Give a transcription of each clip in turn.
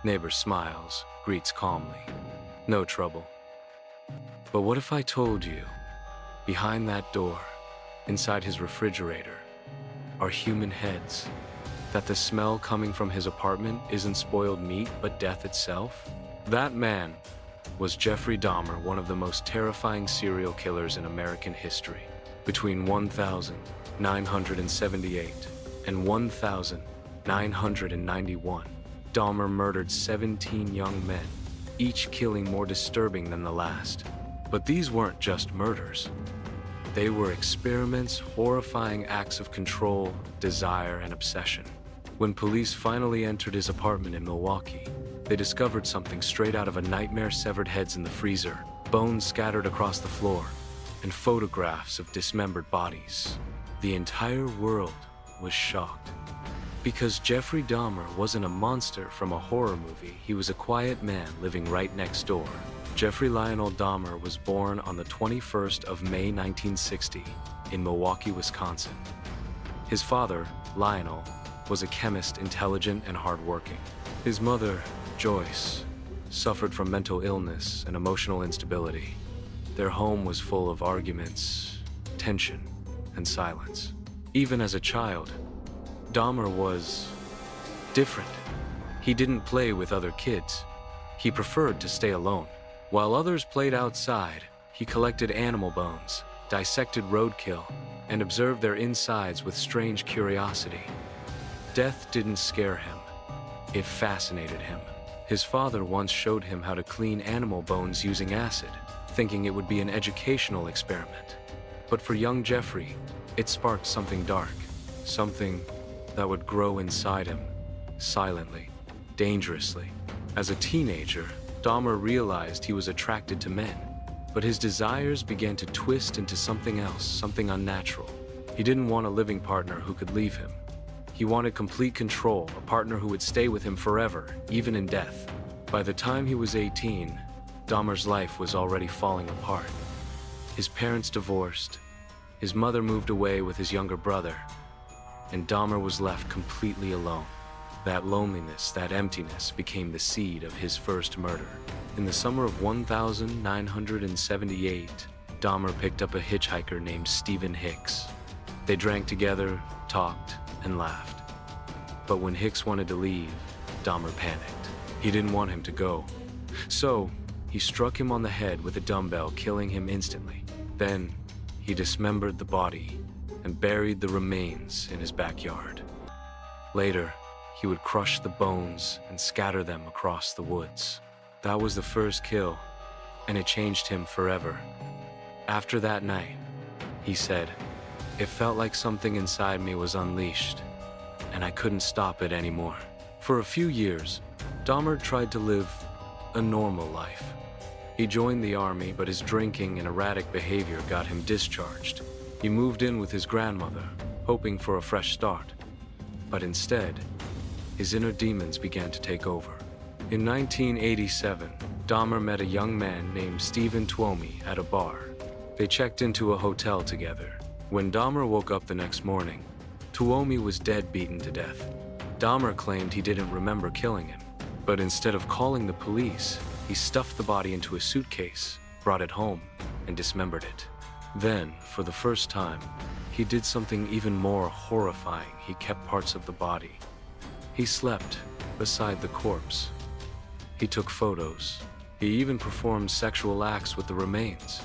Neighbor smiles, greets calmly. No trouble. But what if I told you, behind that door, inside his refrigerator, are human heads? That the smell coming from his apartment isn't spoiled meat, but death itself? That man was Jeffrey Dahmer, one of the most terrifying serial killers in American history. Between 1978 and 1991, Dahmer murdered 17 young men, each killing more disturbing than the last. But these weren't just murders. They were experiments, horrifying acts of control, desire, and obsession. When police finally entered his apartment in Milwaukee, they discovered something straight out of a nightmare: severed heads in the freezer, bones scattered across the floor, and photographs of dismembered bodies. The entire world was shocked. Because Jeffrey Dahmer wasn't a monster from a horror movie, he was a quiet man living right next door. Jeffrey Lionel Dahmer was born on the 21st of May 1960 in Milwaukee, Wisconsin. His father, Lionel, was a chemist, intelligent and hardworking. His mother, Joyce, suffered from mental illness and emotional instability. Their home was full of arguments, tension, and silence. Even as a child, Dahmer was different. He didn't play with other kids. He preferred to stay alone. While others played outside, he collected animal bones, dissected roadkill, and observed their insides with strange curiosity. Death didn't scare him. It fascinated him. His father once showed him how to clean animal bones using acid, thinking it would be an educational experiment. But for young Jeffrey, it sparked something dark, something that would grow inside him, silently, dangerously. As a teenager, Dahmer realized he was attracted to men, but his desires began to twist into something else, something unnatural. He didn't want a living partner who could leave him. He wanted complete control, a partner who would stay with him forever, even in death. By the time he was 18, Dahmer's life was already falling apart. His parents divorced, his mother moved away with his younger brother, and Dahmer was left completely alone. That loneliness, that emptiness, became the seed of his first murder. In the summer of 1978, Dahmer picked up a hitchhiker named Stephen Hicks. They drank together, talked, and laughed. But when Hicks wanted to leave, Dahmer panicked. He didn't want him to go. So, he struck him on the head with a dumbbell, killing him instantly. Then, he dismembered the body and buried the remains in his backyard. Later, he would crush the bones and scatter them across the woods. That was the first kill, and it changed him forever. After that night, he said, "It felt like something inside me was unleashed, and I couldn't stop it anymore." For a few years, Dahmer tried to live a normal life. He joined the army, but his drinking and erratic behavior got him discharged. He moved in with his grandmother, hoping for a fresh start. But instead, his inner demons began to take over. In 1987, Dahmer met a young man named Stephen Twomey at a bar. They checked into a hotel together. When Dahmer woke up the next morning, Twomey was dead, beaten to death. Dahmer claimed he didn't remember killing him, but instead of calling the police, he stuffed the body into a suitcase, brought it home, and dismembered it. Then, for the first time, he did something even more horrifying. He kept parts of the body. He slept beside the corpse. He took photos. He even performed sexual acts with the remains.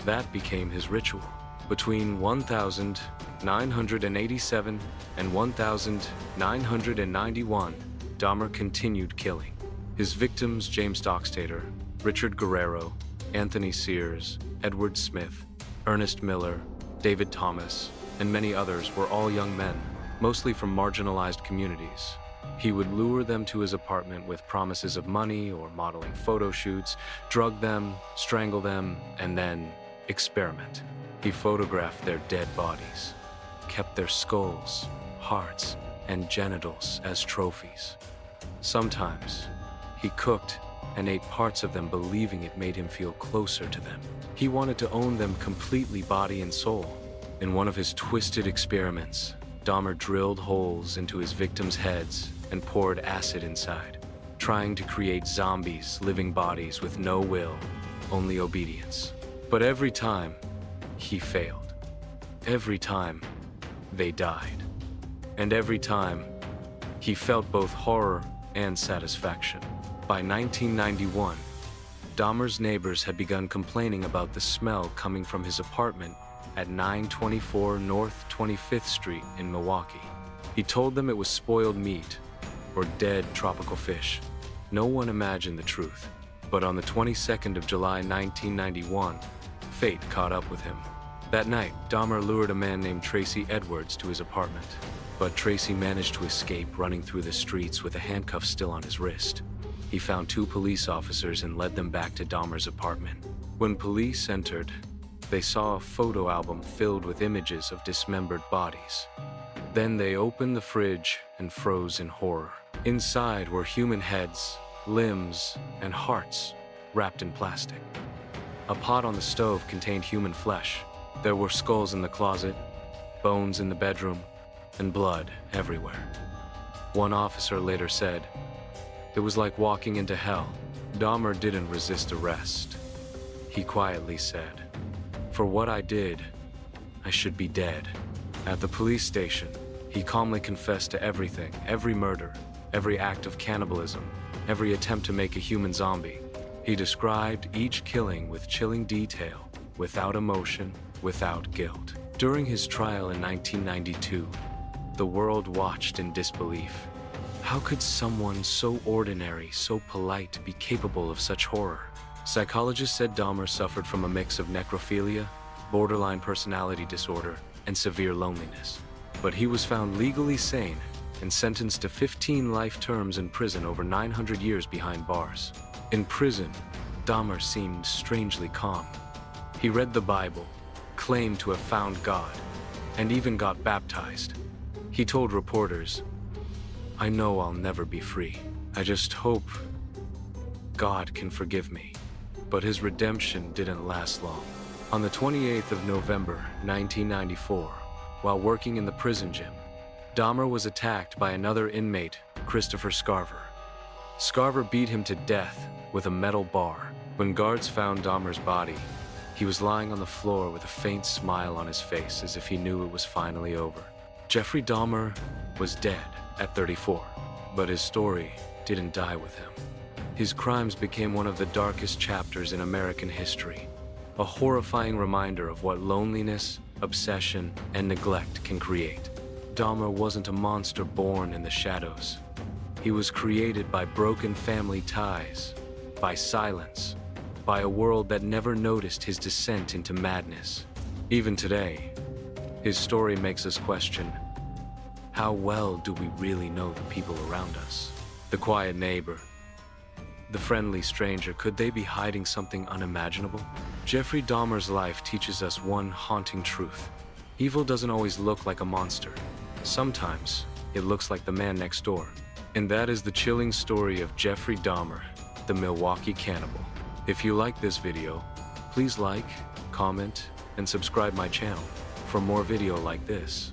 That became his ritual. Between 1987 and 1991, Dahmer continued killing. His victims, James Dockstader, Richard Guerrero, Anthony Sears, Edward Smith, Ernest Miller, David Thomas, and many others were all young men, mostly from marginalized communities. He would lure them to his apartment with promises of money or modeling photo shoots, drug them, strangle them, and then experiment. He photographed their dead bodies, kept their skulls, hearts, and genitals as trophies. Sometimes, he cooked and ate parts of them, believing it made him feel closer to them. He wanted to own them completely, body and soul. In one of his twisted experiments, Dahmer drilled holes into his victims' heads and poured acid inside. trying to create zombies, living bodies with no will, only obedience. But every time, he failed. Every time, they died. And every time, he felt both horror and satisfaction. By 1991, Dahmer's neighbors had begun complaining about the smell coming from his apartment at 924 North 25th Street in Milwaukee. He told them it was spoiled meat or dead tropical fish. No one imagined the truth. But on the 22nd of July 1991, fate caught up with him. That night, Dahmer lured a man named Tracy Edwards to his apartment. But Tracy managed to escape, running through the streets with a handcuff still on his wrist. He found 2 police officers and led them back to Dahmer's apartment. When police entered, they saw a photo album filled with images of dismembered bodies. Then they opened the fridge and froze in horror. Inside were human heads, limbs, and hearts wrapped in plastic. A pot on the stove contained human flesh. There were skulls in the closet, bones in the bedroom, and blood everywhere. One officer later said, "It was like walking into hell." Dahmer didn't resist arrest. He quietly said, "For what I did, I should be dead." At the police station, he calmly confessed to everything, every murder, every act of cannibalism, every attempt to make a human zombie. He described each killing with chilling detail, without emotion, without guilt. During his trial in 1992, the world watched in disbelief. How could someone so ordinary, so polite, be capable of such horror? Psychologists said Dahmer suffered from a mix of necrophilia, borderline personality disorder, and severe loneliness. But he was found legally sane and sentenced to 15 life terms in prison over 900 years behind bars. In prison, Dahmer seemed strangely calm. He read the Bible, claimed to have found God, and even got baptized. He told reporters, "I know I'll never be free. I just hope God can forgive me." But his redemption didn't last long. On the 28th of November, 1994, while working in the prison gym, Dahmer was attacked by another inmate, Christopher Scarver. Scarver beat him to death with a metal bar. When guards found Dahmer's body, he was lying on the floor with a faint smile on his face, as if he knew it was finally over. Jeffrey Dahmer was dead at 34, but his story didn't die with him. His crimes became one of the darkest chapters in American history, a horrifying reminder of what loneliness, obsession, and neglect can create. Dahmer wasn't a monster born in the shadows. He was created by broken family ties, by silence, by a world that never noticed his descent into madness. Even today, his story makes us question, how well do we really know the people around us? The quiet neighbor, the friendly stranger, could they be hiding something unimaginable? Jeffrey Dahmer's life teaches us one haunting truth. Evil doesn't always look like a monster. Sometimes, it looks like the man next door. And that is the chilling story of Jeffrey Dahmer, the Milwaukee Cannibal. If you like this video, please like, comment, and subscribe my channel for more video like this.